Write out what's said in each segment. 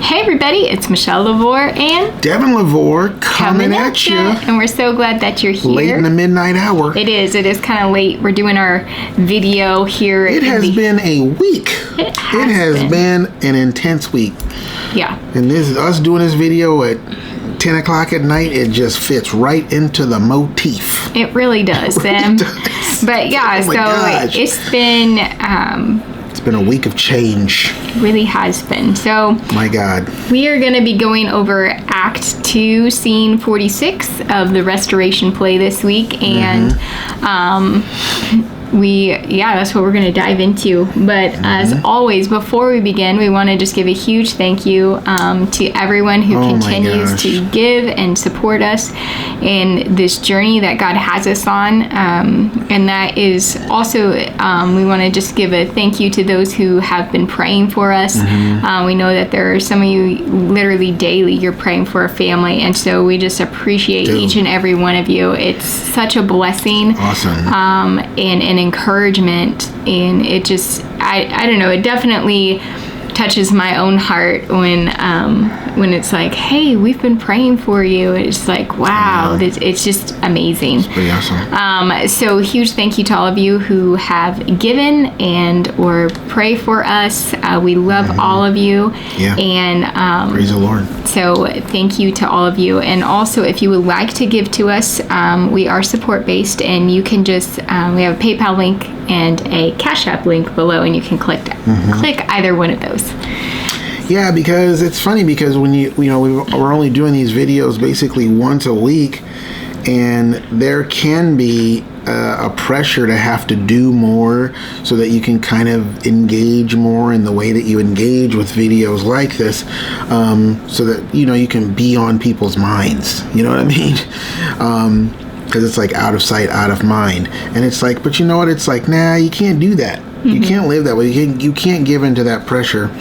Hey everybody, it's Michelle LaVore and Devin LaVore coming at you. And we're so glad that you're here. Late in the midnight hour. It is kind of late. We're doing our video here. It has been a week. It has been an intense week. Yeah. And us doing this video at 10 o'clock at night, it just fits right into the motif. It really does. It really does. But yeah, Oh my gosh. it's been... It's been a week of change. It really has been. So, my God. We are going to be going over Act 2, Scene 46 of the Restoration play this week. And that's what we're going to dive into. But as always, before we begin, we want to just give a huge thank you to everyone who continues to give and support us in this journey that God has us on. And that is also, we want to just give a thank you to those who have been praying for us. We know that there are some of you literally daily, you're praying for a family. And so we just appreciate each and every one of you. It's such a blessing. Awesome. And an encouragement, and it just I don't know, it definitely touches my own heart when it's like, hey, we've been praying for you. It's like, wow, it's just amazing. It's pretty awesome. So huge thank you to all of you who have given and or pray for us. We love all of you. Yeah. And praise the Lord. So thank you to all of you. And also, if you would like to give to us, we are support based, and you can just we have a PayPal link and a Cash App link below, and you can click either one of those. Yeah, because it's funny because when we're only doing these videos basically once a week, and there can be a pressure to have to do more so that you can kind of engage more in the way that you engage with videos like this, so that you can be on people's minds. You know what I mean? Because it's like out of sight, out of mind, and it's like, but you know what? It's like, nah, you can't do that. You can't live that way. You can't give into that pressure,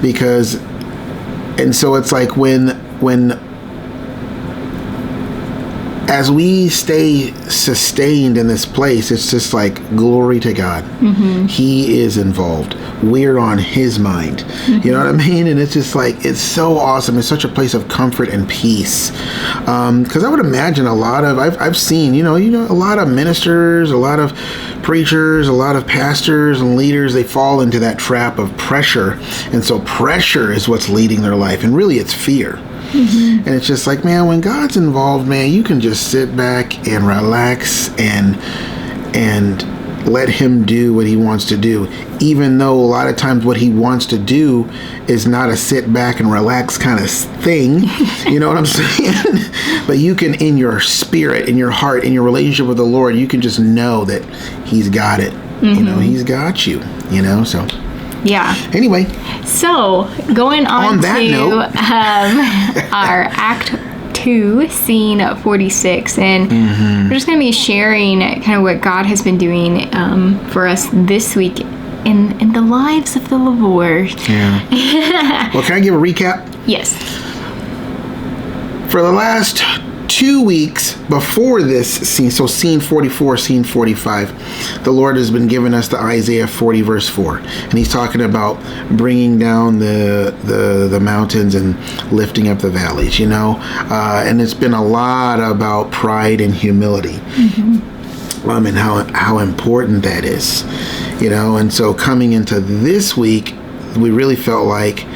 because, and so it's like when as we stay sustained in this place, it's just like, glory to God. He is involved. We're on His mind. You know what I mean? And it's just like, it's so awesome. It's such a place of comfort and peace. Because I would imagine a lot of, I've seen, a lot of ministers, a lot of preachers, a lot of pastors and leaders, they fall into that trap of pressure. And so pressure is what's leading their life. And really it's fear. And it's just like, man, when God's involved, man, you can just sit back and relax and let Him do what He wants to do, even though a lot of times what He wants to do is not a sit back and relax kind of thing. You know what I'm saying? But you can, in your spirit, in your heart, in your relationship with the Lord, you can just know that He's got it. He's got you, so. Yeah. Anyway. So, going on that to note, our Act 2, Scene 46. And we're just going to be sharing kind of what God has been doing for us this week in the lives of the LaVores. Yeah. Well, can I give a recap? Yes. For the last 2 weeks before this scene, so scene 44, scene 45, the Lord has been giving us the Isaiah 40 verse 4, and He's talking about bringing down the mountains and lifting up the valleys, and it's been a lot about pride and humility, and how important that is, and so coming into this week, we really felt like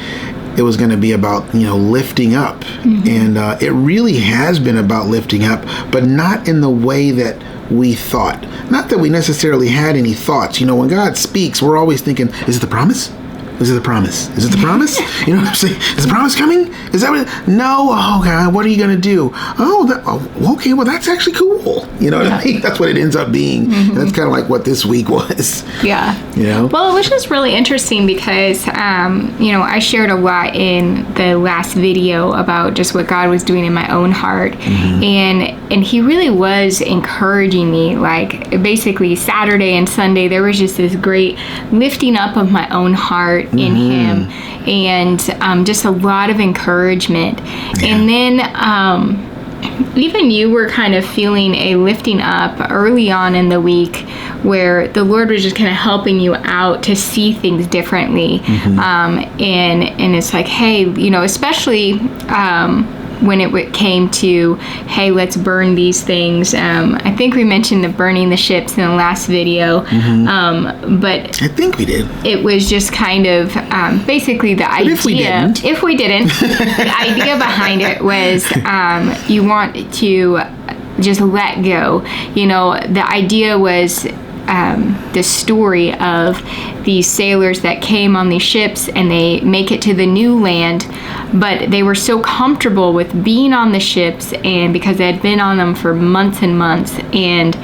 it was going to be about, lifting up. And it really has been about lifting up, but not in the way that we thought. Not that we necessarily had any thoughts. When God speaks, we're always thinking, is it the promise? Is it the promise? Is it the promise? You know what I'm saying? Is the promise coming? Is that what? No. Oh God, what are you gonna do? Okay. Well, that's actually cool. You know what I mean? That's what it ends up being. And that's kind of like what this week was. Yeah. Well, it was just really interesting because, I shared a lot in the last video about just what God was doing in my own heart, and He really was encouraging me. Like basically Saturday and Sunday, there was just this great lifting up of my own heart in Him, and just a lot of encouragement. And then even you were kind of feeling a lifting up early on in the week where the Lord was just kind of helping you out to see things differently. And it's like, hey, you know, especially when it came to, hey, let's burn these things. I think we mentioned the burning the ships in the last video, but I think we did. It was just kind of basically the idea. If we didn't, the idea behind it was you want to just let go. You know, the idea was the story of these sailors that came on these ships and they make it to the new land, but they were so comfortable with being on the ships, and because they had been on them for months and months, and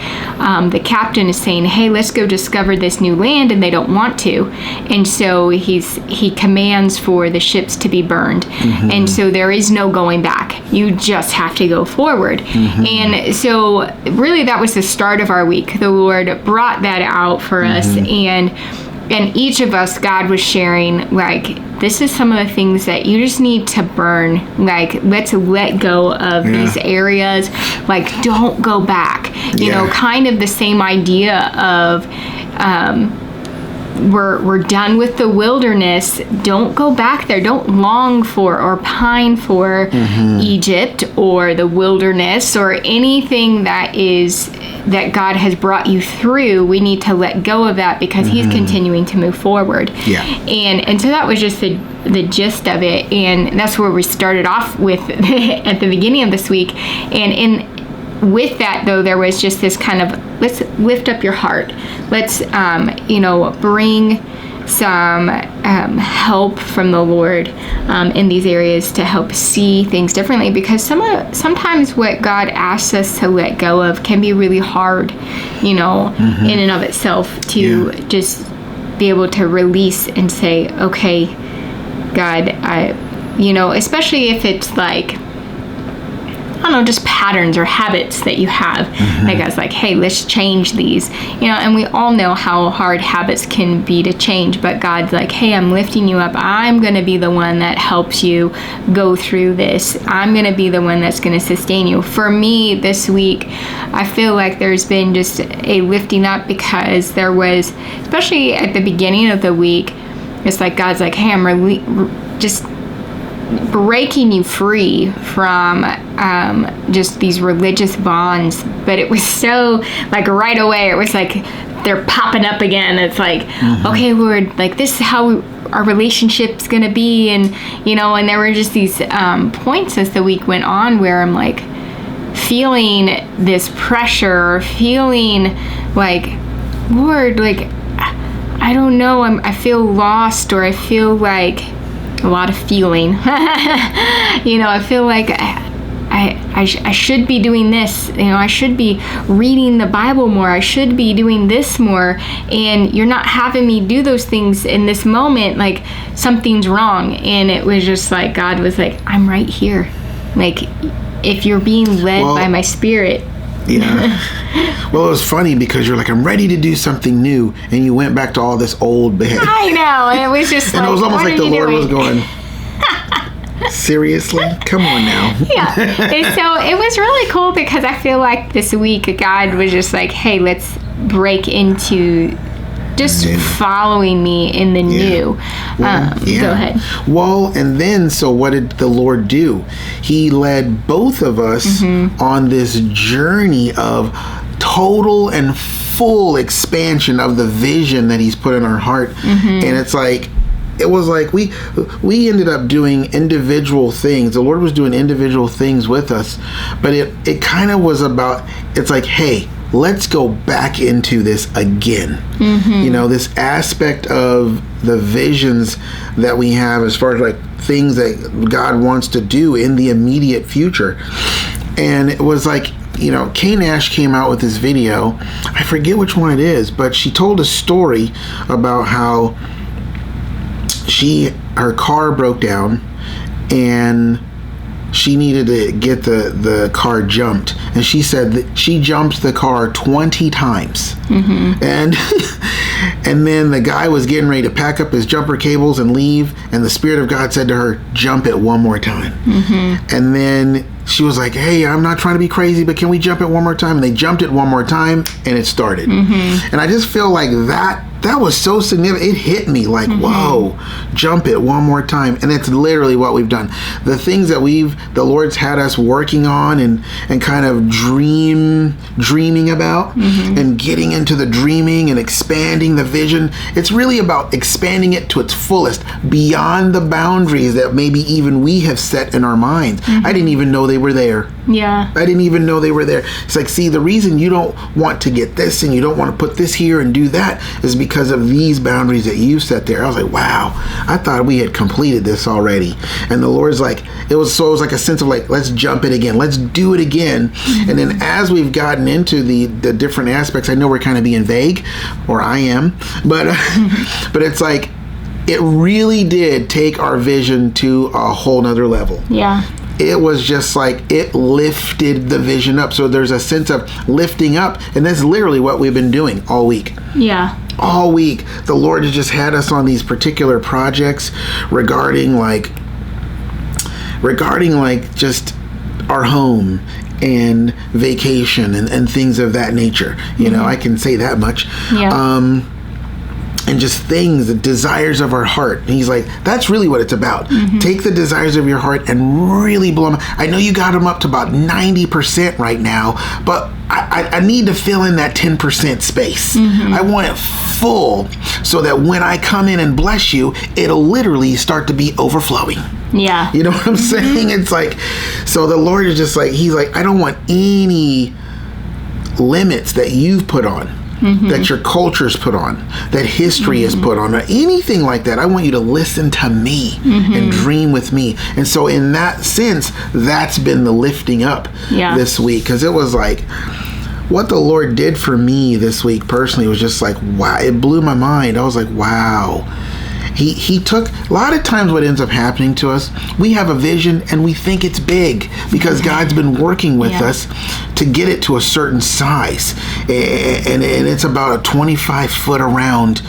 the captain is saying, hey, let's go discover this new land, and they don't want to, and so he commands for the ships to be burned, and so there is no going back. You just have to go forward. And so really that was the start of our week. The Lord brought that out for us, and each of us, God was sharing, like, this is some of the things that you just need to burn. Like, let's let go of these areas. Like, don't go back. You know, kind of the same idea of we're done with the wilderness. Don't go back there. Don't long for or pine for Egypt or the wilderness or anything that God has brought you through. We need to let go of that because he's continuing to move forward. And so that was just the gist of it, and that's where we started off with at the beginning of this week. And with that, though, there was just this kind of, let's lift up your heart. Let's bring some help from the Lord in these areas to help see things differently, because sometimes what God asks us to let go of can be really hard, in and of itself, to just be able to release and say, okay, God, especially if it's like, I don't know, just patterns or habits that you have. Like God's like, hey, let's change these. And we all know how hard habits can be to change, but God's like, hey, I'm lifting you up. I'm going to be the one that helps you go through this. I'm going to be the one that's going to sustain you. For me this week, I feel like there's been just a lifting up, because there was, especially at the beginning of the week, it's like God's like, hey, I'm just breaking you free from just these religious bonds. But it was so, like, right away, it was like they're popping up again. It's like, okay, Lord, like, this is how our relationship's gonna be. And and there were just these points as the week went on where I'm like feeling this pressure, feeling like, Lord, like, I don't know, I feel lost, or I feel like a lot of feeling. I feel like I should be doing this. I should be reading the Bible more. I should be doing this more. And you're not having me do those things in this moment. Like, something's wrong. And it was just like, God was like, I'm right here. Like, if you're being led by my Spirit. Well, it was funny because you're like, I'm ready to do something new, and you went back to all this old bed. I know, and it was just and like, it was almost like the Lord was going, seriously? Come on now. And so it was really cool, because I feel like this week God was just like, hey, let's break into just following me in the new. Go ahead. Well, and then, so what did the Lord do? He led both of us on this journey of total and full expansion of the vision that he's put in our heart. And it's like, it was like we ended up doing individual things. The Lord was doing individual things with us, but it kind of was about, it's like, hey, let's go back into this again. This aspect of the visions that we have as far as like things that God wants to do in the immediate future. And it was like, Kay Nash came out with this video. I forget which one it is, but she told a story about how her car broke down and she needed to get the car jumped, and she said that she jumped the car 20 times. And then the guy was getting ready to pack up his jumper cables and leave, and the Spirit of God said to her, jump it one more time. And then she was like, hey, I'm not trying to be crazy, but can we jump it one more time? And they jumped it one more time, and it started. And I just feel like that was so significant. It hit me like, whoa, jump it one more time. And it's literally what we've done. The things that the Lord's had us working on and kind of dreaming about and getting into the dreaming and expanding the vision. It's really about expanding it to its fullest beyond the boundaries that maybe even we have set in our minds. I didn't even know they were there. Yeah. I didn't even know they were there. It's like, see, the reason you don't want to get this and you don't want to put this here and do that is because of these boundaries that you set there. I was like, wow, I thought we had completed this already. And the Lord's like, it was like a sense of like, let's jump it again. Let's do it again. And then as we've gotten into the different aspects, I know we're kind of being vague, or I am, but it's like, it really did take our vision to a whole nother level. Yeah. It was just like it lifted the vision up. So there's a sense of lifting up, and that's literally what we've been doing all week. Yeah. All week, the Lord has just had us on these particular projects regarding just our home and vacation and things of that nature. You know, I can say that much. Yeah. And just things, the desires of our heart. And he's like, that's really what it's about. Take the desires of your heart and really blow them. I know you got them up to about 90% right now, but I need to fill in that 10% space. I want it full so that when I come in and bless you, it'll literally start to be overflowing. Yeah. You know what I'm saying? It's like, so the Lord is just like, he's like, I don't want any limits that you've put on. That your culture's put on, that history is put on, or anything like that. I want you to listen to me and dream with me. And so in that sense, that's been the lifting up this week. Because it was like, what the Lord did for me this week personally was just like, wow, it blew my mind. I was like, wow. He took, a lot of times what ends up happening to us, we have a vision and we think it's big because God's been working with us to get it to a certain size. And it's about a 25-foot around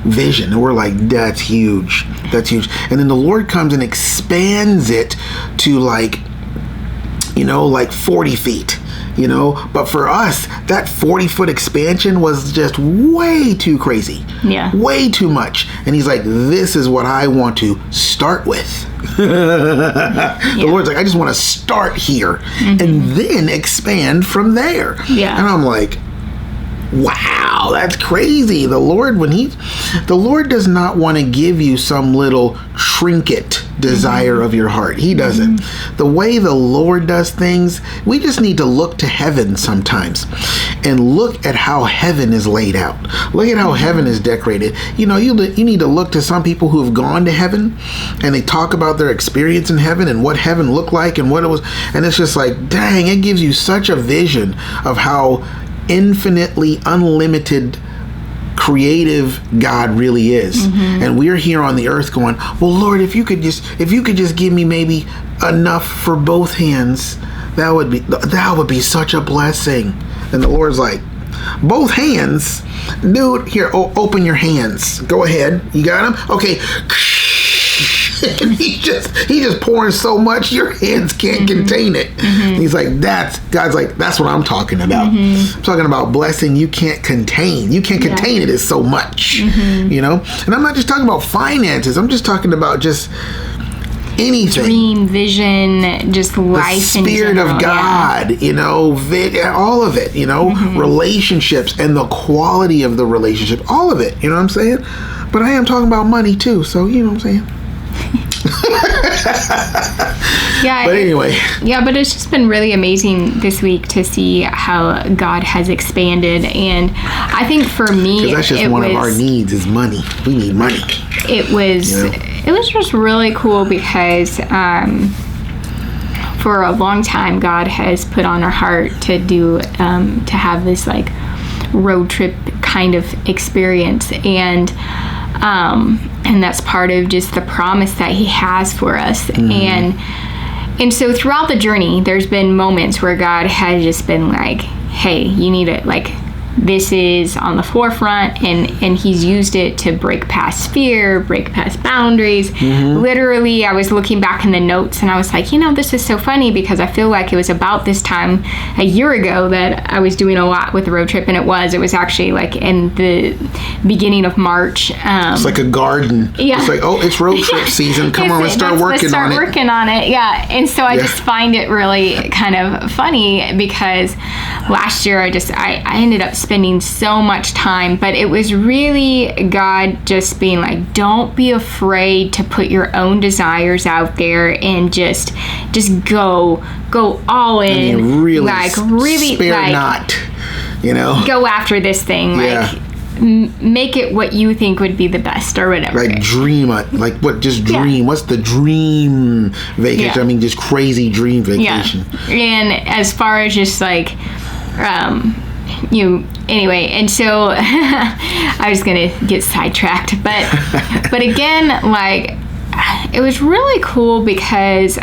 vision. And we're like, that's huge. That's huge. And then the Lord comes and expands it to like 40 feet. But for us, that 40-foot expansion was just way too crazy. Yeah. Way too much. And he's like, this is what I want to start with. The Lord's like, I just want to start here and then expand from there. Yeah. And I'm like, wow, that's crazy. The Lord does not want to give you some little trinket desire of your heart. He doesn't. The way the Lord does things, we just need to look to heaven sometimes and look at how heaven is laid out. Look at how heaven is decorated. You need to look to some people who have gone to heaven and they talk about their experience in heaven and what heaven looked like and what it was. And it's just like, dang, it gives you such a vision of how infinitely unlimited creative God really is. And we're here on the earth going, well, Lord, if you could just give me maybe enough for both hands, that would be such a blessing. And the Lord's like, both hands? Dude, here, open your hands. Go ahead. You got them? Okay. And he's just pouring so much your hands can't contain it. He's like, God's like, that's what I'm talking about. I'm talking about blessing you can't contain. You can't contain it is so much. And I'm not just talking about finances. I'm just talking about just anything. Dream, vision, just life in general. The Spirit of God, all of it, relationships and the quality of the relationship, all of it, you know what I'm saying? But I am talking about money too, so you know what I'm saying? But anyway. Yeah, but it's just been really amazing this week to see how God has expanded. And I think for me, because that's just one of our needs is money. We need money. It was just really cool because for a long time God has put on our heart to do to have this like road trip kind of experience, and that's part of just the promise that he has for us. And so throughout the journey, there's been moments where God has just been like, hey, you need to, like, this is on the forefront, and he's used it to break past fear, break past boundaries. Literally, I was looking back in the notes and I was like, this is so funny, because I feel like it was about this time a year ago that I was doing a lot with the road trip, and it was actually like in the beginning of March. It's like a garden. Yeah. It's like, it's road trip season. Come on, let's start working on it. Yeah. And so I just find it really kind of funny, because last year I ended up spending so much time, but it was really God just being like, don't be afraid to put your own desires out there and just go all in. And really spare like, not, go after this thing. Yeah. Like, make it what you think would be the best, or whatever. Like dream it. Like what? Just dream. Yeah. What's the dream vacation? Yeah. I mean, just crazy dream vacation. Yeah. And as far as just like, anyway, and so I was gonna get sidetracked, but again, like, it was really cool, because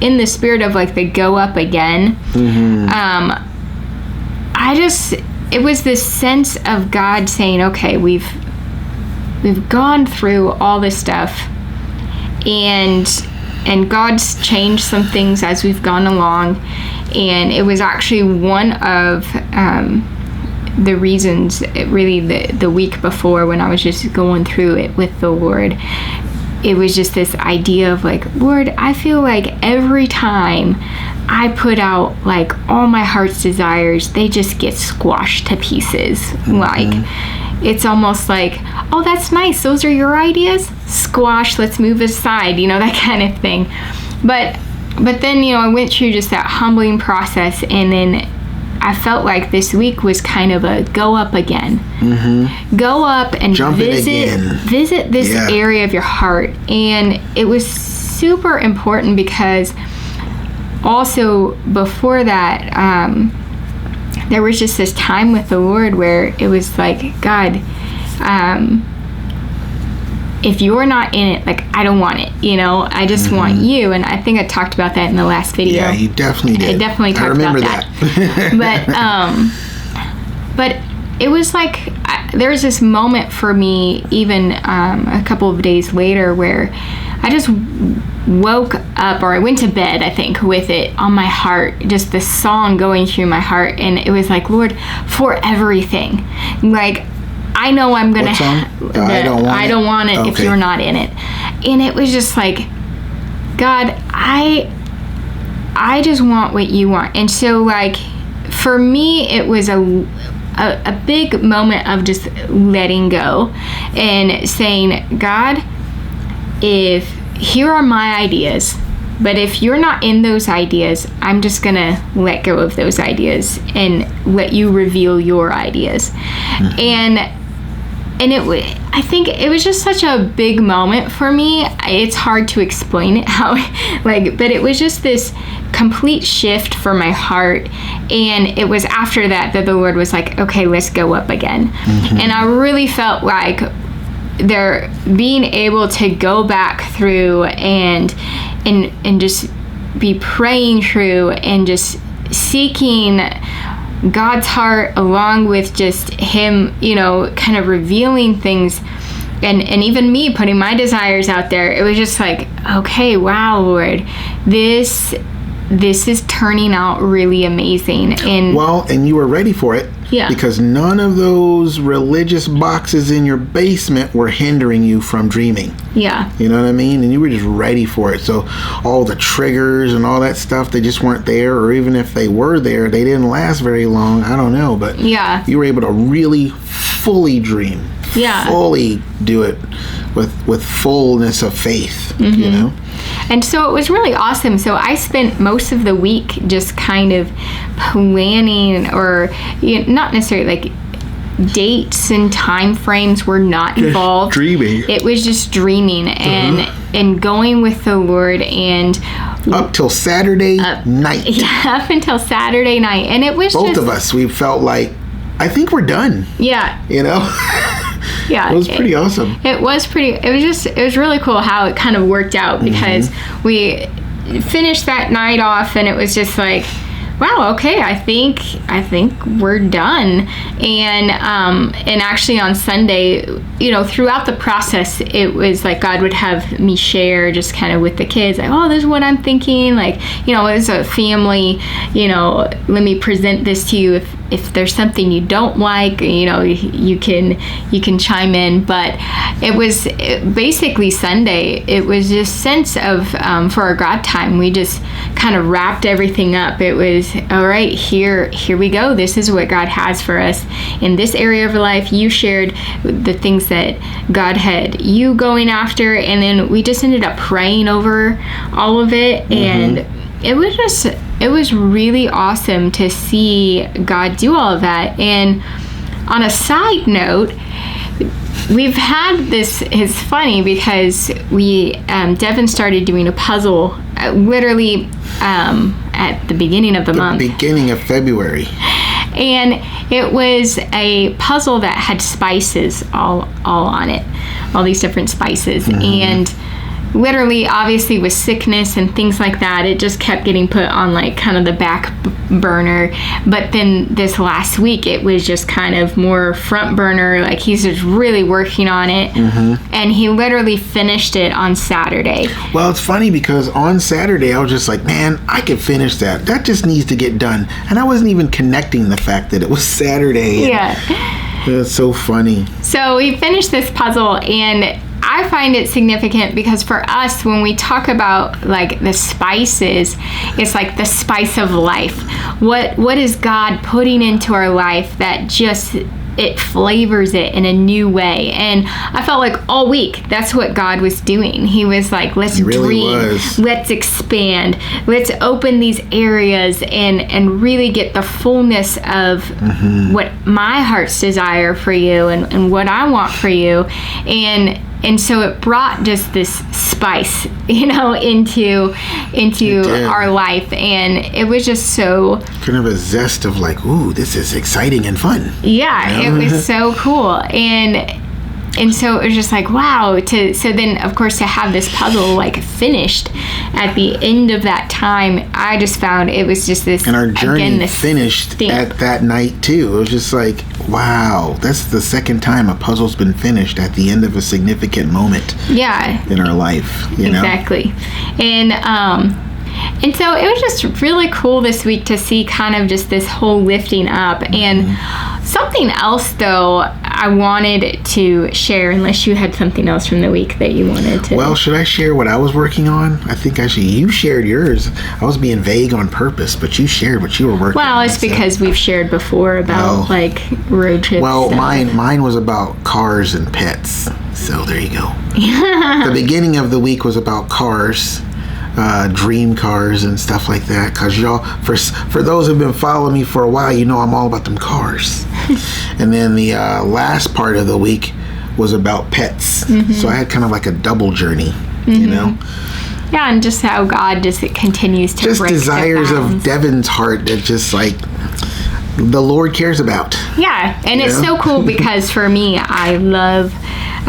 in the spirit of like the go up again, it was this sense of God saying, okay, we've gone through all this stuff, and God's changed some things as we've gone along. And it was actually one of the reasons, really the week before, when I was just going through it with the Lord, it was just this idea of like, Lord, I feel like every time I put out like all my heart's desires, they just get squashed to pieces. Like, it's almost like, oh, that's nice, those are your ideas, squash, let's move aside, that kind of thing. But then, I went through just that humbling process, and then I felt like this week was kind of a go up again. Go up and visit this area of your heart. And it was super important, because also before that, there was just this time with the Lord where it was like, God, if you're not in it, like, I don't want it, I just want you. And I think I talked about that in the last video. Yeah, you definitely did. I definitely talked about that. But it was like, there was this moment for me, even a couple of days later, where I just woke up, or I went to bed, I think, with it on my heart, just this song going through my heart. And it was like, Lord, for everything, like, I know I'm gonna. I don't want it if you're not in it. And it was just like, God, I just want what you want. And so, like, for me, it was a big moment of just letting go and saying, God, here are my ideas, but if you're not in those ideas, I'm just gonna let go of those ideas and let you reveal your ideas. And I think it was just such a big moment for me. It's hard to explain it but it was just this complete shift for my heart. And it was after that the Lord was like, okay, let's go up again. And I really felt like being able to go back through and just be praying through and just seeking God's heart, along with just him, kind of revealing things, and even me putting my desires out there. It was just like, okay, wow, Lord, this is turning out really amazing. And you were ready for it. Yeah. Because none of those religious boxes in your basement were hindering you from dreaming. Yeah. You know what I mean? And you were just ready for it. So all the triggers and all that stuff, they just weren't there. Or even if they were there, they didn't last very long. I don't know. But you were able to really fully dream. Yeah. Fully do it with fullness of faith, And so it was really awesome. So I spent most of the week just kind of planning, or not necessarily like dates and time frames were not involved. Dreaming. It was just dreaming and going with the Lord, and up till Saturday night. Yeah, up until Saturday night. And it was both of us, we felt like, I think we're done. Yeah. Yeah, it was pretty awesome. It was really cool how it kind of worked out, because we finished that night off, and it was just like, wow, okay, I think we're done. And actually on Sunday, throughout the process, it was like God would have me share just kind of with the kids, like, oh, this is what I'm thinking, like, as a family, let me present this to you. If there's something you don't like, you can chime in. But it was basically Sunday. It was just sense of for our God time. We just kind of wrapped everything up. It was, all right, here we go. This is what God has for us in this area of life. You shared the things that God had you going after, and then we just ended up praying over all of it. And it was really awesome to see God do all of that. And on a side note, we've had this, it's funny because Devin started doing a puzzle literally at the beginning of the month. Beginning of February. And it was a puzzle that had spices all on it, all these different spices. And literally, obviously, with sickness and things like that, it just kept getting put on like kind of the back burner. But then this last week, it was just kind of more front burner. Like he's just really working on it. And he literally finished it on Saturday. Well, it's funny because on Saturday, I was just like, man, I could finish that. That just needs to get done. And I wasn't even connecting the fact that it was Saturday. Yeah. That's so funny. So we finished this puzzle, and I find it significant because for us, when we talk about like the spices, it's like the spice of life. What is God putting into our life that just, it flavors it in a new way? And I felt like all week, that's what God was doing. He was like, let's dream, let's expand, let's open these areas and really get the fullness of what my heart's desire for you and what I want for you. And so it brought just this spice, into our life, and it was just so kind of a zest of like, ooh, this is exciting and fun. Yeah, it was so cool, and so it was just like, wow. So then, of course, to have this puzzle like finished at the end of that time, I just found it was just this. And our journey finished at that night too. It was just like, wow, that's the second time a puzzle's been finished at the end of a significant moment. Yeah. In our life, Exactly. And so it was just really cool this week to see kind of just this whole lifting up. And something else, though, I wanted to share, unless you had something else from the week that you wanted to. Well, should I share what I was working on? I think actually you shared yours. I was being vague on purpose, but you shared what you were working on. Well, it's because we've shared before about like road trips. Well, mine was about cars and pets. So there you go. The beginning of the week was about cars. Dream cars and stuff like that, because y'all, for those who've been following me for a while, I'm all about them cars. And then the last part of the week was about pets. So I had kind of like a double journey, Yeah, and just how God it continues to just break desires of Devin's heart that just like the Lord cares about. Yeah, and it's so cool because for me, I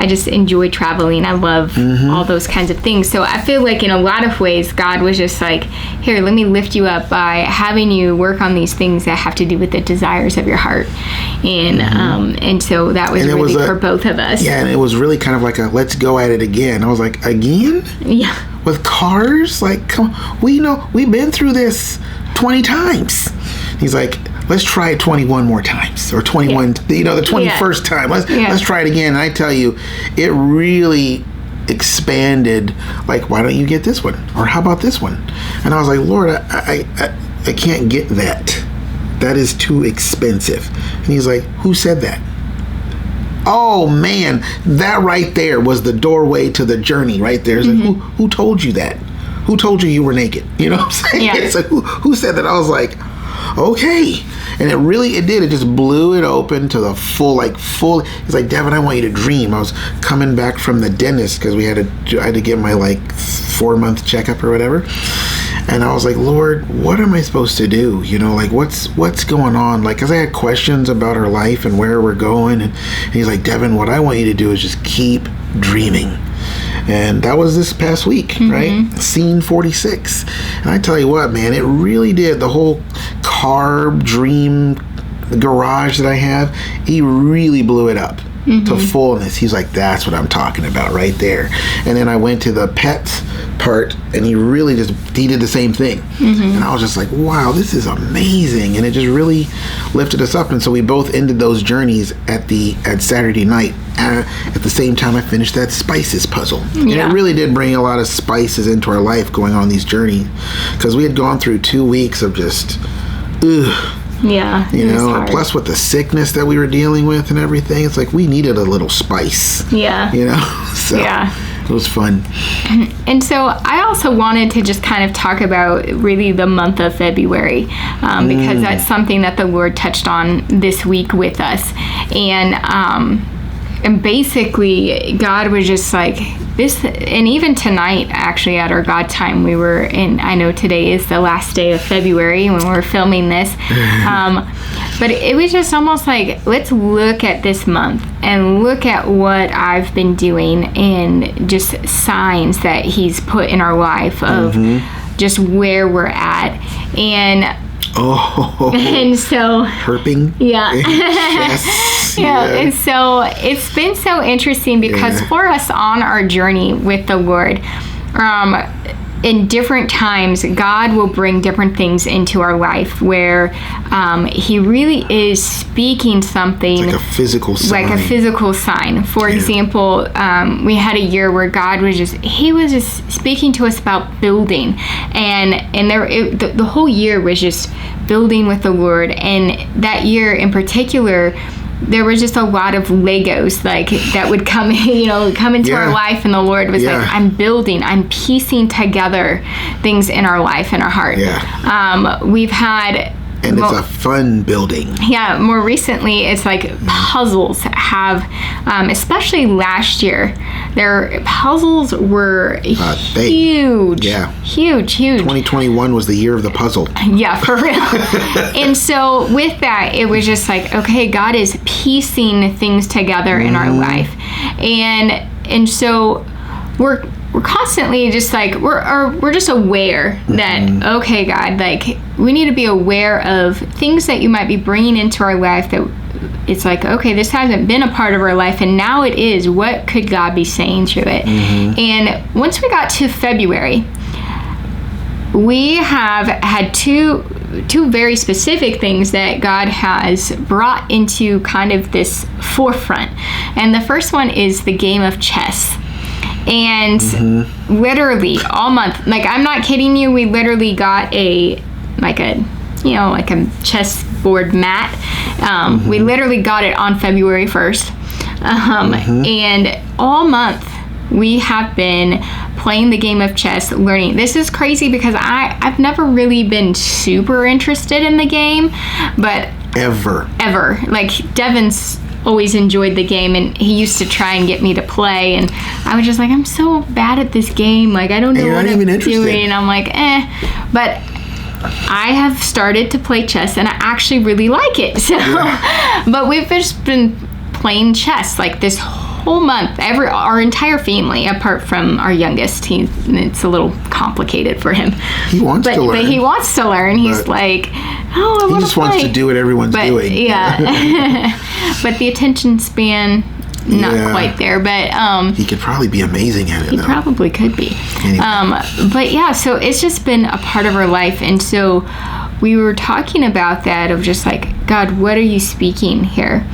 just enjoy traveling. I love all those kinds of things. So I feel like in a lot of ways, God was just like, here, let me lift you up by having you work on these things that have to do with the desires of your heart. And so that was really for both of us. Yeah, and it was really kind of like a let's go at it again. I was like, again? Yeah. With cars? Like, come on, we've been through this 20 times. He's like, let's try it 21 more times, or 21, the 21st time. Let's try it again. And I tell you, it really expanded. Like, why don't you get this one? Or how about this one? And I was like, Lord, I can't get that. That is too expensive. And he's like, who said that? Oh man, that right there was the doorway to the journey right there. It's like, who told you that? Who told you were naked? You know what I'm saying? Yeah. It's like, who said that? I was like, okay. And it did. It just blew it open to the full. It's like, Devin, I want you to dream. I was coming back from the dentist because I had to get my 4-month checkup or whatever. And I was like, Lord, what am I supposed to do? What's going on? Because I had questions about our life and where we're going. And he's like, Devin, what I want you to do is just keep dreaming. And that was this past week, right? Scene 46. And I tell you what, man, it really did. The whole dream garage that I have, he really blew it up to fullness. He's like, that's what I'm talking about right there. And then I went to the pets part, and he did the same thing. And I was just like, wow, this is amazing. And it just really lifted us up. And so we both ended those journeys at Saturday night. At the same time, I finished that spices puzzle. And it really did bring a lot of spices into our life going on these journeys, because we had gone through 2 weeks of just yeah, you know, plus with the sickness that we were dealing with and everything, it's like we needed a little spice. Yeah. You know? So it was fun. And so I also wanted to just kind of talk about really the month of February, because that's something that the Lord touched on this week with us. And basically, God was just like, this, and even tonight, actually, at our God time, we were in, I know today is the last day of February when we're filming this, but it was just almost like, let's look at this month and look at what I've been doing and just signs that He's put in our life of just where we're at. And so herping. And so it's been so interesting because for us on our journey with the Lord, in different times, God will bring different things into our life where He really is speaking something. Like a physical sign. For example, we had a year where God was He was just speaking to us about building. And the whole year was just building with the Lord. And that year in particular, there was just a lot of Legos that would come into our life, and the Lord was like, I'm building, I'm piecing together things in our life and our heart. We've had, and it's a fun building. More recently, it's like puzzles have, especially last year, their puzzles were huge. Huge. 2021 was the year of the puzzle. Yeah, for real. And so with that, it was just like, okay, God is piecing things together in our life. And so we're constantly just like, we're just aware that, okay, God, like, we need to be aware of things that you might be bringing into our life that it's like, okay, this hasn't been a part of our life, and now it is. What could God be saying through it? And once we got to February, we have had two very specific things that God has brought into kind of this forefront. And the first one is the game of chess. And literally all month, like, I'm not kidding you, we literally got a chessboard mat. We literally got it on February 1st. And all month we have been playing the game of chess, learning. This is crazy because I've never really been super interested in the game, but ever. Like, Devin's always enjoyed the game, and he used to try and get me to play, and I was just like, I'm so bad at this game, like, I don't know what I'm doing, and I'm like, but I have started to play chess, and I actually really like it. So but we've just been playing chess like this whole month, our entire family, apart from our youngest. It's a little complicated for him. He wants to learn. But he wants to learn. He's like, I want to play. He just wants to do what everyone's doing. But the attention span, not quite there. But he could probably be amazing at it. He probably could be. Anyway. But so it's just been a part of our life, and so we were talking about that, of just like, God, what are you speaking here?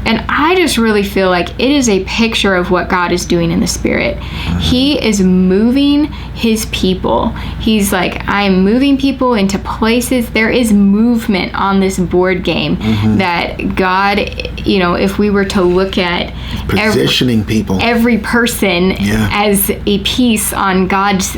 And I just really feel like it is a picture of what God is doing in the Spirit. He is moving His people. He's like, I am moving people into places. There is movement on this board game that God, if we were to look at positioning every person as a piece on God's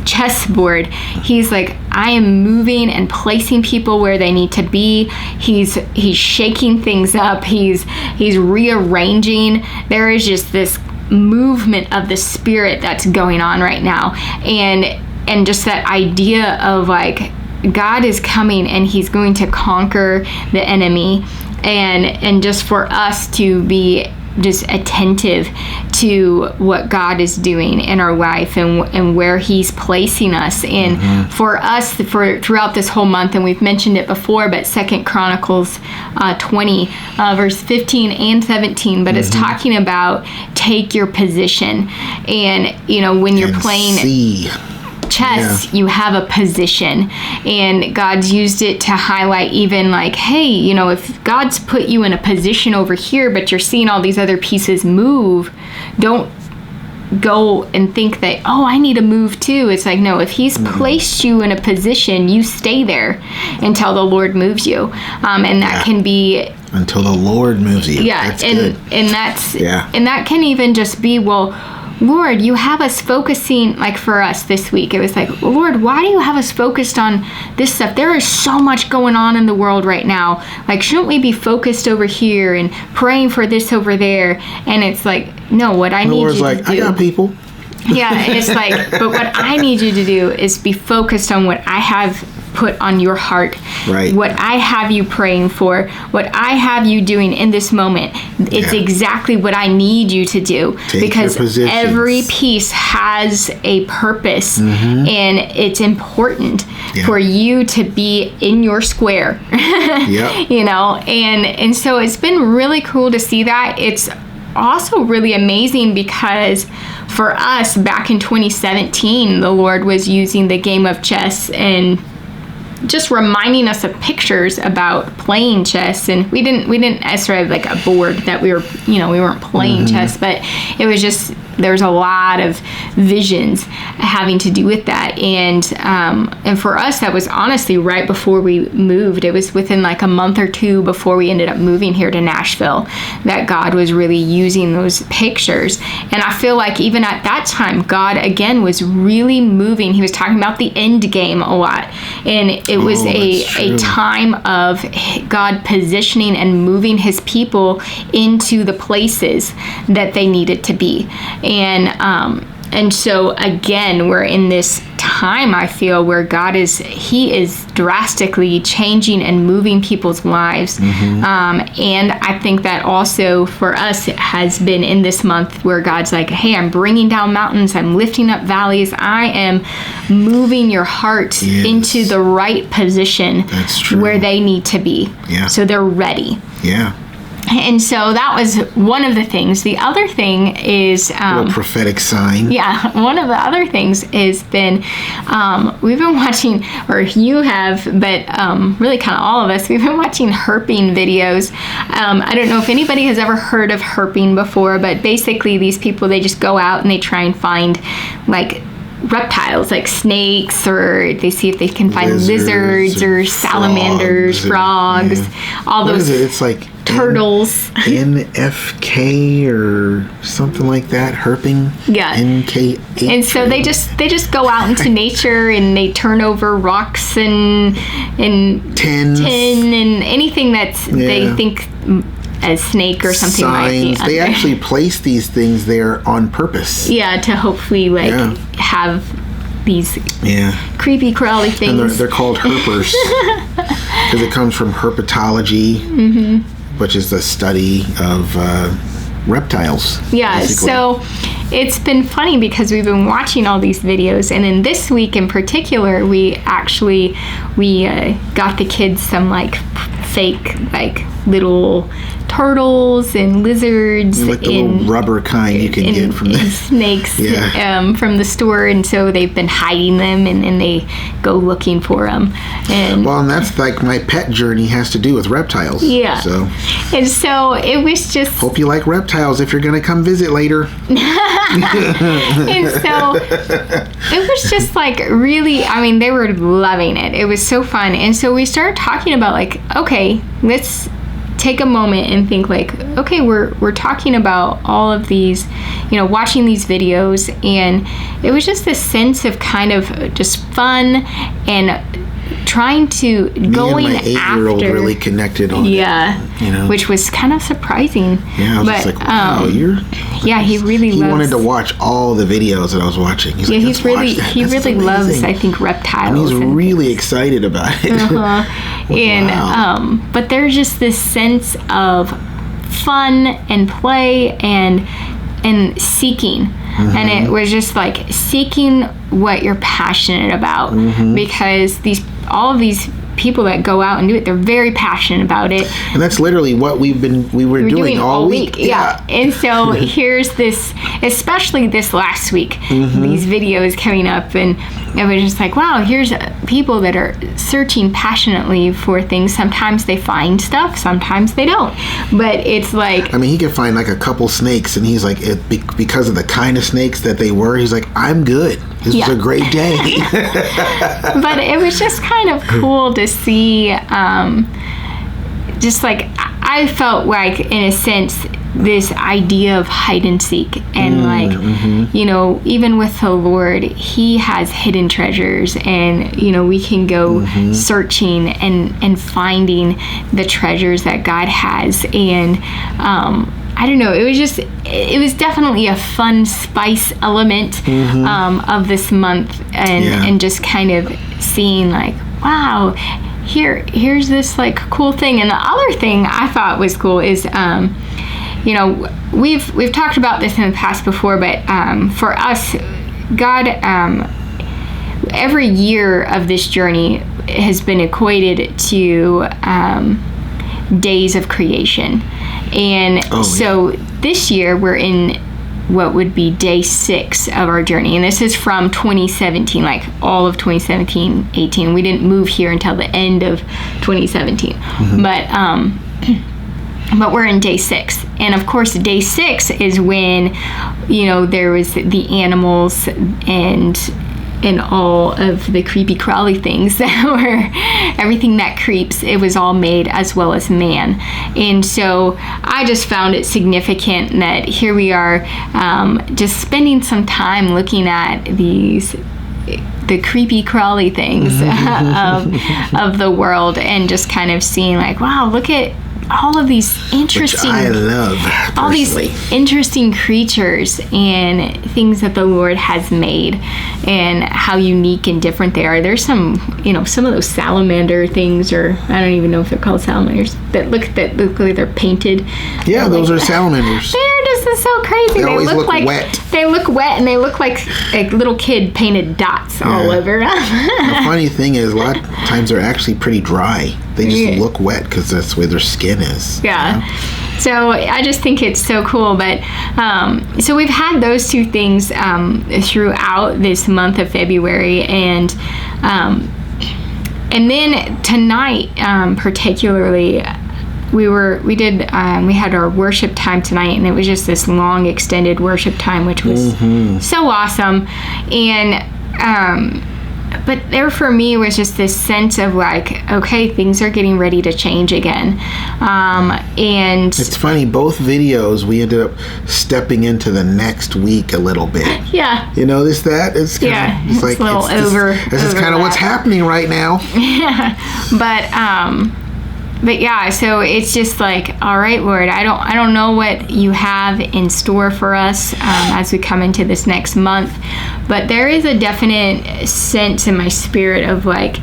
chessboard, He's like, I am moving and placing people where they need to be. He's shaking things up. He's rearranging. There is just this movement of the Spirit that's going on right now, and just that idea of like, God is coming and He's going to conquer the enemy, and just for us to be just attentive to what God is doing in our life and where he's placing us. And for us, throughout this whole month, and we've mentioned it before, but 2 Chronicles 20, verse 15 and 17, but it's talking about take your position. And, when you're playing chess, you have a position, and God's used it to highlight even like, hey, if God's put you in a position over here, but you're seeing all these other pieces move, don't go and think that, I need to move too. It's like, no, if he's placed you in a position, you stay there until the Lord moves you. And that can be until the Lord moves you. Yeah. That's good. And that can even just be, Lord, you have us focusing, like for us this week, it was like, Lord, why do you have us focused on this stuff? There is so much going on in the world right now. Like, shouldn't we be focused over here and praying for this over there? And it's like, no, what I need you to do. I got people. Yeah, and it's like, but what I need you to do is be focused on what I have put on your heart, what I have you praying for, what I have you doing in this moment. It's exactly what I need you to do. Because every piece has a purpose, and it's important for you to be in your square. And so it's been really cool to see that. It's also really amazing because for us back in 2017, the Lord was using the game of chess and just reminding us of pictures about playing chess. And we didn't necessarily have like a board that we weren't playing chess, but it was just, there's a lot of visions having to do with that. And for us, that was honestly right before we moved. It was within like a month or two before we ended up moving here to Nashville that God was really using those pictures. And I feel like even at that time, God again was really moving. He was talking about the end game a lot. And it was a time of God positioning and moving his people into the places that they needed to be. And so again, we're in this time, I feel, where God is drastically changing and moving people's lives. And I think that also for us, it has been in this month where God's like, hey, I'm bringing down mountains, I'm lifting up valleys, I am moving your heart into the right position where they need to be. So they're ready. And so that was one of the things. The other thing is a little prophetic sign. Yeah, one of the other things has been we've been watching, or you have, but really kind of all of us, we've been watching herping videos. I don't know if anybody has ever heard of herping before, but basically these people, they just go out and they try and find like reptiles like snakes, or they see if they can find lizards or salamanders, frogs, all those. What is it? It's like turtles. NFK or something like that. Herping. NK. And so they just go out into nature and they turn over rocks and tin and anything that's they think a snake or something might be. They actually place these things there on purpose. Yeah, to hopefully have these creepy crawly things. And they're called herpers because it comes from herpetology, which is the study of reptiles. Yeah, basically. So it's been funny because we've been watching all these videos, and in this week in particular, we got the kids some like fake like little turtles and lizards, like the little rubber kind you can get from the snakes from the store, and so they've been hiding them, and they go looking for them. And that's like my pet journey has to do with reptiles. Yeah. So it was just, hope you like reptiles if you're going to come visit later. And so it was just like really, I mean, they were loving it. It was so fun. And so we started talking about like, okay, let's take a moment and think like, okay, we're talking about all of these, watching these videos, and it was just this sense of kind of just fun and trying to going and my 8-year-old after, really connected on it, which was kind of surprising. I was just like, wow, he really he wanted to watch all the videos that I was watching. He's like, he really loves, I think, reptiles. And he's really excited about it. But there's just this sense of fun and play and seeking. And it was just like seeking what you're passionate about, because all of these people that go out and do it, they're very passionate about it. And that's literally what we were doing all week. Yeah. And so here's this, especially this last week, these videos coming up, and it was just like, wow, here's people that are searching passionately for things. Sometimes they find stuff, sometimes they don't. But it's like, I mean, he could find like a couple snakes, and he's like, because of the kind of snakes that they were, he's like, I'm good. This was a great day. But it was just kind of cool to see, just like, I felt like, in a sense, this idea of hide and seek, and even with the Lord, he has hidden treasures, and we can go searching and finding the treasures that God has. And I don't know, it was definitely a fun spice element of this month, and just kind of seeing like, wow, here's this like cool thing. And the other thing I thought was cool is, we've talked about this in the past before, but for us, God, every year of this journey has been equated to days of creation. And so this year we're in what would be day 6 of our journey. And this is from 2017, like all of 2017, 18. We didn't move here until the end of 2017. But we're in day 6. And of course, day 6 is when, there was the animals and all of the creepy crawly things that were everything that creeps. It was all made, as well as man. And so I just found it significant that here we are, just spending some time looking at the creepy crawly things of the world, and just kind of seeing like, wow, look at all of these interesting, which I love personally. All these interesting creatures and things that the Lord has made, and how unique and different they are. There's some of those salamander things, or I don't even know if they're called salamanders, that look like they're painted. Yeah, those are salamanders. They're just so crazy. They always look like wet. They look wet, and they look like a little kid painted dots all over. The funny thing is, a lot of times they're actually pretty dry. They just look wet because that's the way their skin is. Yeah. So I just think it's so cool. But so we've had those two things throughout this month of February, and then tonight particularly, we had our worship time tonight, and it was just this long extended worship time, which was so awesome. And but there for me was just this sense of like, okay, things are getting ready to change again. And it's funny, both videos we ended up stepping into the next week a little bit. Yeah. You notice that? It's kind of, it's like, a little this is kind of what's happening right now. Yeah. But yeah, so it's just like, all right, Lord, I don't know what you have in store for us as we come into this next month, but there is a definite sense in my spirit of like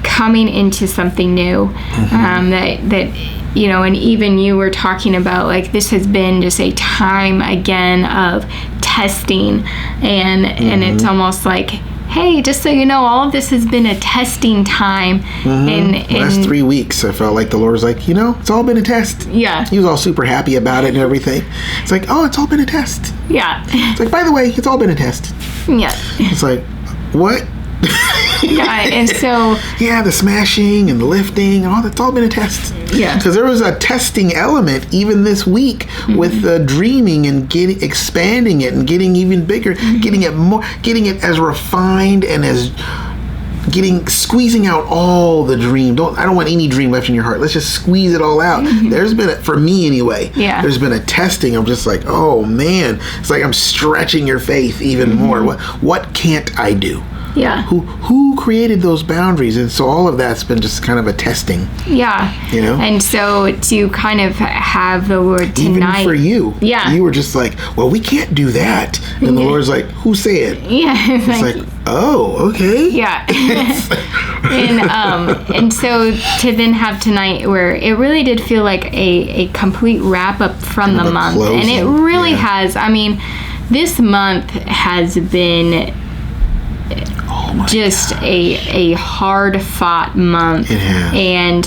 coming into something new, that and even you were talking about like this has been just a time again of testing, and it's almost like, hey, just so you know, all of this has been a testing time. In last 3 weeks, I felt like the Lord was like, it's all been a test. Yeah. He was all super happy about it and everything. It's like, oh, it's all been a test. Yeah. It's like, by the way, it's all been a test. Yeah. It's like, what? Yeah, and so... Yeah, the smashing and the lifting and all that's all been a test. Yeah. Because there was a testing element even this week with the dreaming and expanding it and getting even bigger, getting it as refined and as squeezing out all the dream. I don't want any dream left in your heart. Let's just squeeze it all out. There's been for me anyway. Yeah. There's been a testing. I'm just like, oh man, it's like I'm stretching your faith even more. What can't I do? Yeah. Who created those boundaries? And so all of that's been just kind of a testing. Yeah. And so to kind of have the Lord tonight. Even for you. Yeah. You were just like, well, we can't do that. And the Lord's like, who said? Yeah. It's like, oh, okay. Yeah. And so to then have tonight where it really did feel like a complete wrap up from the month. Closing. And it really has. I mean, this month has been just a hard fought month. It has. And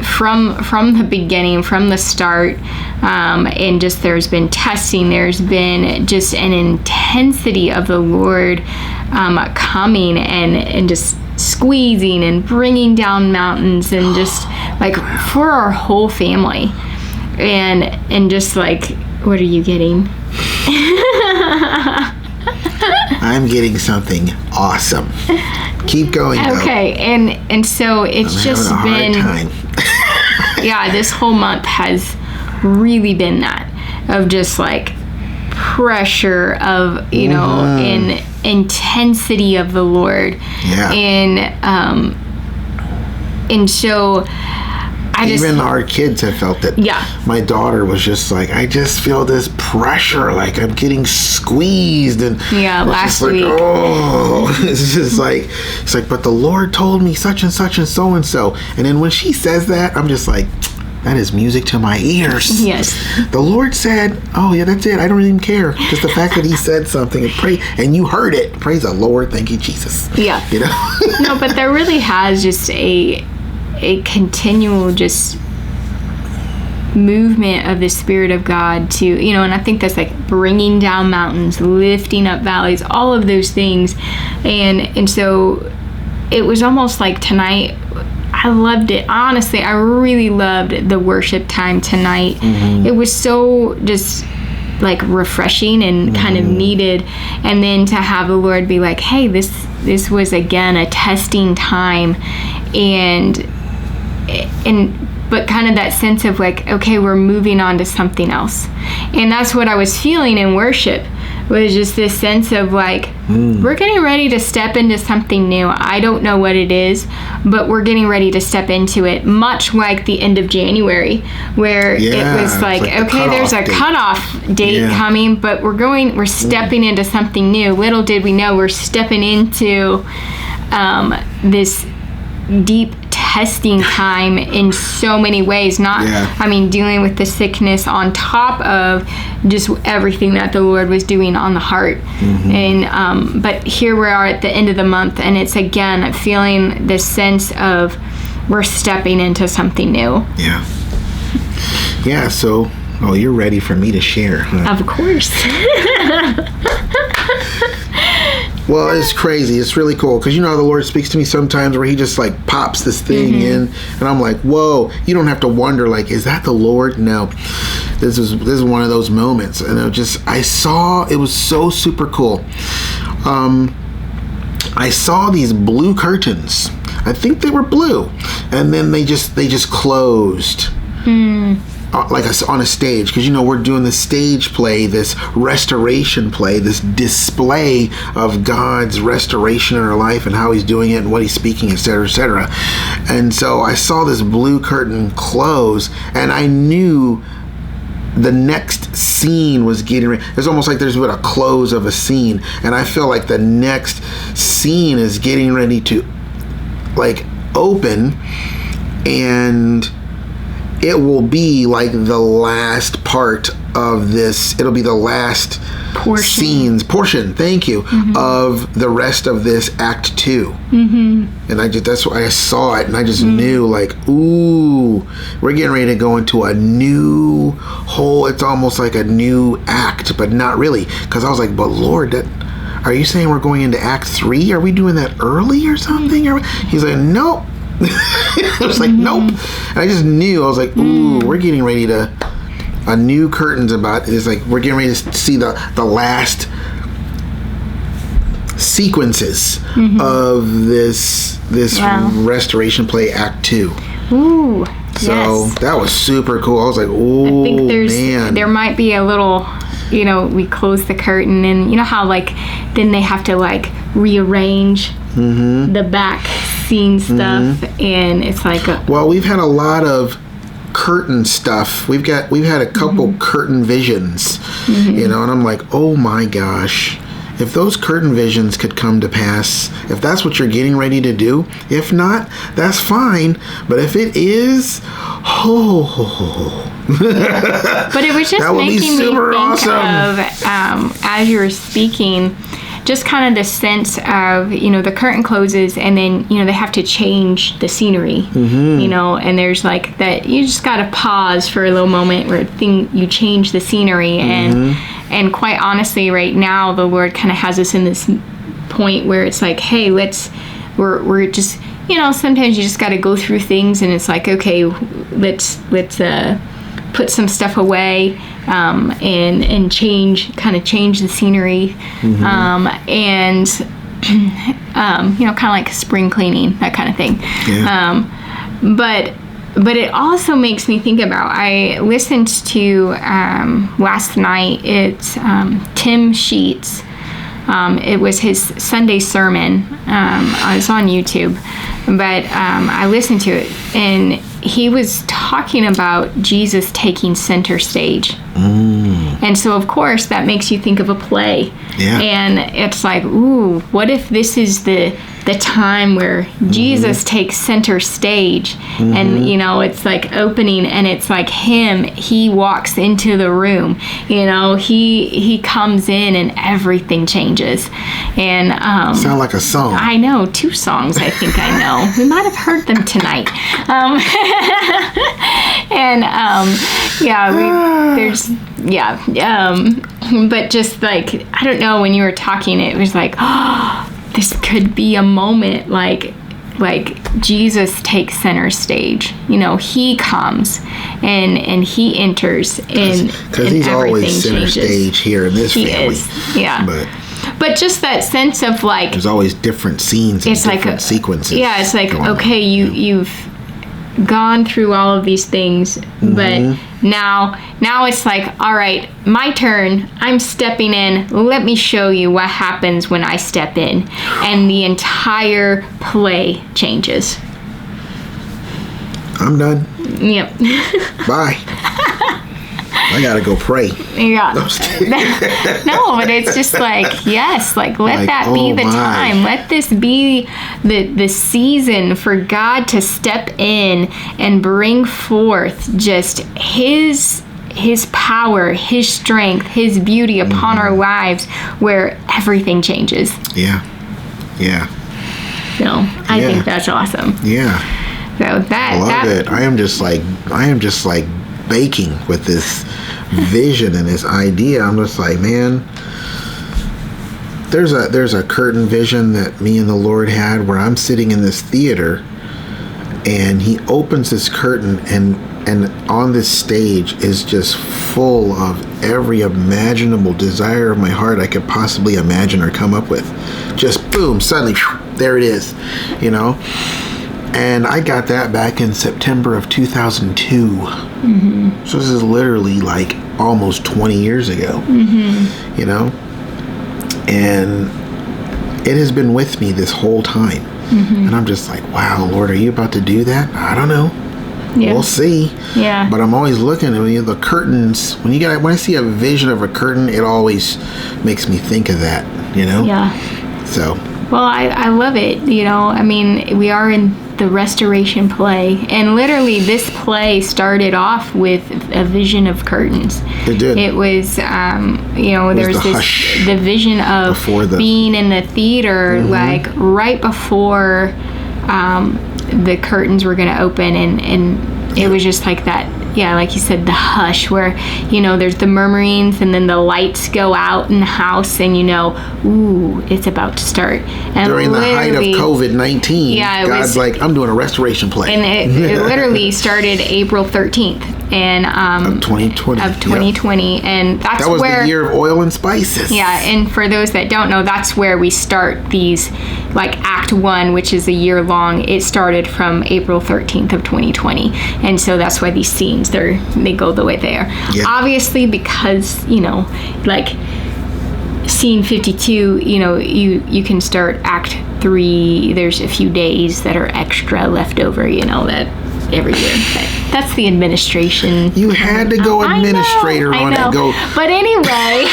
from the beginning, from the start, and just there's been testing, there's been just an intensity of the Lord coming and just squeezing and bringing down mountains, and just like for our whole family, and just like, what are you getting? I'm getting something awesome. Keep going. Okay, and so it's just been yeah, this whole month has really been that of just like pressure of in intensity of the Lord. Yeah. And so even our kids have felt it. Yeah. My daughter was just like, I just feel this pressure, like I'm getting squeezed, and last week. It's just like, it's like, but the Lord told me such and such and so and so, and then when she says that, I'm just like, that is music to my ears. Yes. The Lord said, oh yeah, that's it. I don't even care. Just the fact that he said something and you heard it. Praise the Lord. Thank you, Jesus. Yeah. No, but there really has just a continual just movement of the Spirit of God to, and I think that's like bringing down mountains, lifting up valleys, all of those things. And so it was almost like tonight, I loved it. Honestly, I really loved the worship time tonight. Mm-hmm. It was so just like refreshing and kind of needed. And then to have the Lord be like, hey, this was again a testing time, but kind of that sense of like, okay, we're moving on to something else. And that's what I was feeling in worship, was just this sense of like, we're getting ready to step into something new. I don't know what it is, but we're getting ready to step into it, much like the end of January, where it was like okay, there's a cutoff date coming, but we're stepping into something new. Little did we know, we're stepping into this deep testing time in so many ways. Dealing with the sickness on top of just everything that the Lord was doing on the heart. And but here we are at the end of the month, and it's again feeling this sense of we're stepping into something new. So you're ready for me to share, huh? Of course. Well, it's crazy. It's really cool because the Lord speaks to me sometimes where he just like pops this thing in, and I'm like, whoa. You don't have to wonder like, is that the Lord? No, this is one of those moments, and I saw it was so super cool. I saw these blue curtains. I think they were blue, and then they just closed. Like on a stage, because we're doing this stage play, this restoration play, this display of God's restoration in our life and how he's doing it and what he's speaking, etc., etc. And so I saw this blue curtain close, and I knew the next scene was getting ready. It's almost like there's been a close of a scene, and I feel like the next scene is getting ready to like open, and it will be like the last part of this. It'll be the last portion. Thank you, of the rest of this Act 2. And that's why I saw it, and I just knew like, ooh, we're getting ready to go into a new whole. It's almost like a new act, but not really, because I was like, but Lord, are you saying we're going into Act 3? Are we doing that early or something? He's like, nope. I was like, nope. And I just knew. I was like, ooh, we're getting ready to a new curtains about. It's like we're getting ready to see the last sequences of this restoration play, Act 2. Ooh. So that was super cool. I was like, ooh, I think there might be a little, we close the curtain, and how like then they have to like rearrange the back scene stuff, and it's like we've had a lot of curtain stuff. We've had a couple curtain visions, and I'm like, oh my gosh. if those curtain visions could come to pass, if that's what you're getting ready to do, if not, that's fine. But if it is, But it was just making me think of, as you were speaking, just kind of the sense of, the curtain closes and then, they have to change the scenery, and there's like that, you just got to pause for a little moment where you change the scenery. And quite honestly, right now, the Lord kind of has us in this point where it's like, hey, we're just, sometimes you just got to go through things and it's like, okay, let's put some stuff away, and change the scenery, and kind of like spring cleaning, that kind of thing. Yeah. But it also makes me think about, I listened to last night, it's Tim Sheets. It was his Sunday sermon. It's on YouTube, but I listened to it, and he was talking about Jesus taking center stage. And so, of course, that makes you think of a play. Yeah. And it's like, ooh, what if this is the time where Jesus takes center stage, and it's like opening, and it's like he walks into the room, he comes in and everything changes. And sound like a song. I know 2 songs I think I know. We might have heard them tonight. But just like, I don't know, when you were talking, it was like, this could be a moment like Jesus takes center stage. He comes and he enters, and because he's always center stage here in this family. Yeah. But just that sense of like, there's always different scenes and different sequences. Yeah, it's like, okay, you've gone through all of these things, but now it's like, all right, my turn, I'm stepping in, let me show you what happens when I step in, and the entire play changes. I'm done. Yep. Bye. I gotta go pray. Yeah. No, but it's just like, yes, let that be the time. Let this be the season for God to step in and bring forth just His power, His strength, His beauty upon our lives, where everything changes. Yeah. Yeah. So I think that's awesome. Yeah. So I love it. I am just like baking with this vision and this idea. I'm just like, man, there's a curtain vision that me and the Lord had where I'm sitting in this theater, and He opens this curtain, and on this stage is just full of every imaginable desire of my heart I could possibly imagine or come up with. Just boom, suddenly there it is, And I got that back in September of 2002. So this is literally like almost 20 years ago. And it has been with me this whole time. And I'm just like, wow, Lord, are you about to do that? I don't know. Yeah. We'll see. Yeah. But I'm always looking at the curtains. When I see a vision of a curtain, it always makes me think of that, Yeah. So. Well, I love it. I mean, we are in the restoration play, and literally this play started off with a vision of curtains. It did. It was, there was the vision of being in the theater, like right before the curtains were going to open, and it was just like that. Yeah, like you said, the hush where, there's the murmurings, and then the lights go out in the house, and ooh, it's about to start. And during the height of COVID-19, God's like, I'm doing a restoration play. And it literally started April 13th. And of 2020. Of 2020. Yep. And that was the year of oil and spices. Yeah, and for those that don't know, that's where we start these, like Act 1, which is a year long. It started from April 13th of 2020. And so that's why these scenes, they go the way they are. Yep. Obviously, because, like scene 52, you can start Act 3. There's a few days that are extra left over, that every year. But that's the administration. You had to go administrator on it. But anyway,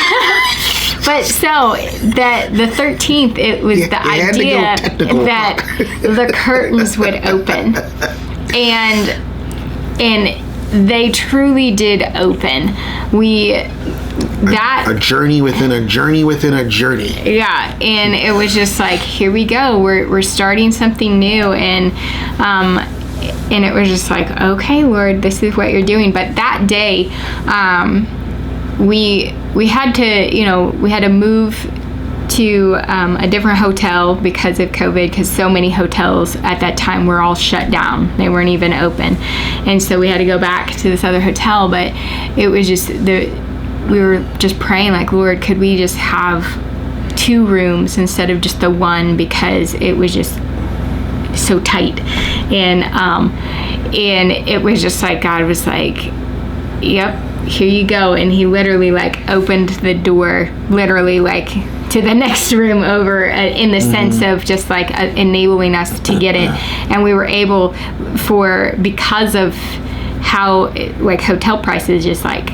But so that the 13th, it was the idea that the curtains would open, and they truly did open. A journey within a journey within a journey. Yeah, and it was just like, here we go. We're starting something new, and it was just like, okay, Lord, this is what you're doing. But that day, we had to move to a different hotel because of COVID, because so many hotels at that time were all shut down. They weren't even open. And so we had to go back to this other hotel, but it was just we were just praying like, Lord, could we just have 2 rooms instead of just the one, because it was just so tight. And it was just like, God was like, yep, here you go. And he literally like opened the door literally like to the next room over, in the sense of just like enabling us to get it. And we were able, because of how like hotel prices just like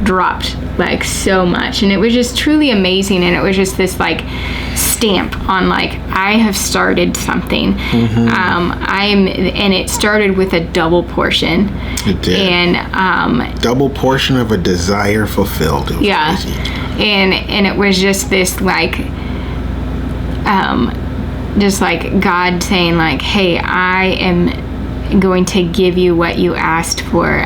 dropped like so much, and it was just truly amazing. And it was just this like stamp on like, I have started something. And it started with a double portion. It did. And double portion of a desire fulfilled. It was crazy. And it was just this like just like God saying like, hey, I am going to give you what you asked for.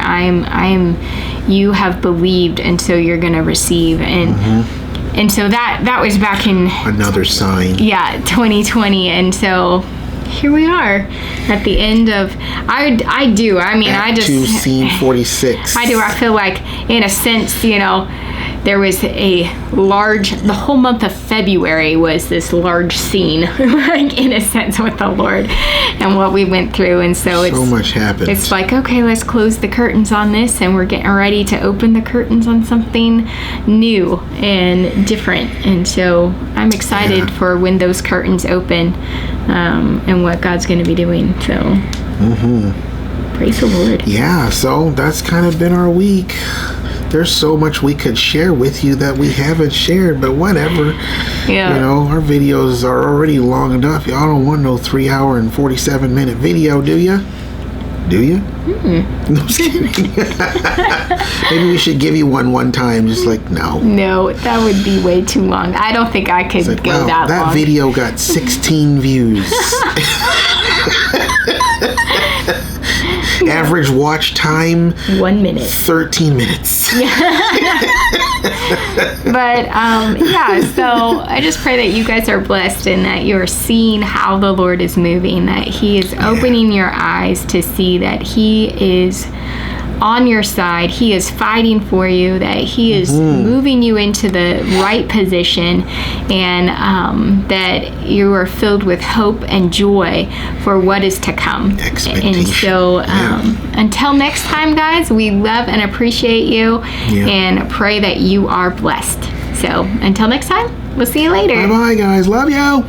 You have believed, and so you're going to receive. And so that was back in another sign. 2020. And so here we are at the end of I to scene 46. I feel like in a sense, there was the whole month of February was this large scene, like in a sense, with the Lord and what we went through. And so much happened. It's like, okay, let's close the curtains on this, and we're getting ready to open the curtains on something new and different. And so I'm excited for when those curtains open, and what God's going to be doing. So praise the Lord. Yeah, so that's kind of been our week. There's so much we could share with you that we haven't shared, but whatever. Yeah. Our videos are already long enough. Y'all don't want no 3-hour and 47-minute video, do you? Do you? No, I'm just kidding. Maybe we should give you one time. Just like, no. No, that would be way too long. I don't think I could go that long. That video got 16 views. Average watch time 1 minute. 13 minutes. But so I just pray that you guys are blessed, and that you're seeing how the Lord is moving, that he is opening your eyes to see that he is on your side, he is fighting for you, that he is moving you into the right position, and that you are filled with hope and joy for what is to come. Expectation. And so until next time, guys, we love and appreciate you, and pray that you are blessed. So until next time, we'll see you later. Bye-bye, guys. Love you.